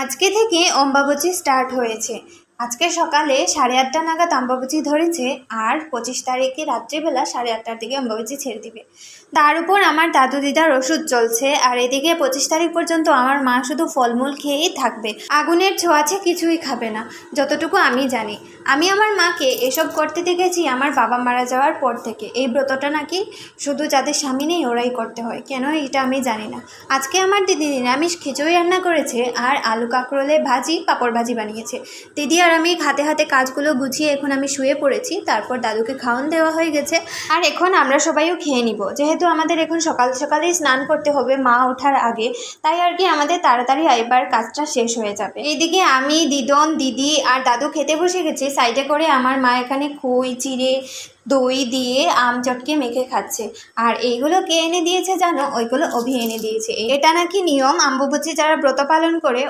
আজকে থেকে অম্বাবচী স্টার্ট হয়েছে। আজকে সকালে 8:30 নাগাদ অম্বাবচী ধরেছে, আর 25 তারিখে রাত্রিবেলা 8:30টার দিকে অম্বাবচী ছেড়ে দিবে। তার উপর আমার দাদু দিদার ওষুধ চলছে, আর এদিকে 25 তারিখ পর্যন্ত আমার মা শুধু ফলমূল খেয়েই থাকবে, আগুনের ছোঁয়াচে কিছুই খাবে না, যতটুকু আমি জানি। আমি আমার মাকে এসব করতে দেখেছি আমার বাবা মারা যাওয়ার পর থেকে। এই ব্রতটা নাকি শুধু যাদের স্বামী নেই ওরাই করতে হয়, কেন এটা আমি জানি না। আজকে আমার দিদি নিরামিষ খিচুড়ি রান্না করেছে, আর আলু কাঁকরোলের ভাজি, পাঁপড় ভাজি বানিয়েছে। দিদি আর আমি হাতে হাতে কাজগুলো গুছিয়ে এখন আমি শুয়ে পড়েছি। তারপর দাদুকে খাওয়ান দেওয়া হয়ে গেছে, আর এখন আমরা সবাইও খেয়ে নিব। যেহেতু আমাদের এখন সকাল সকালেই স্নান করতে হবে মা ওঠার আগে, তাই আর কি আমাদের তাড়াতাড়ি এবার কাজটা শেষ হয়ে যাবে। এইদিকে আমি, দিদন, দিদি আর দাদু খেতে বসে গেছি। সাইডে করে আমার মা এখানে খই চিড়ে দই দিয়ে আম চটকে মেখে খাচ্ছে। আর এইগুলো কে এনে দিয়েছে জানো? ওইগুলো অভি এনে দিয়েছে। এটা নাকি নিয়ম, অম্বাবচী যারা ব্রত পালন করে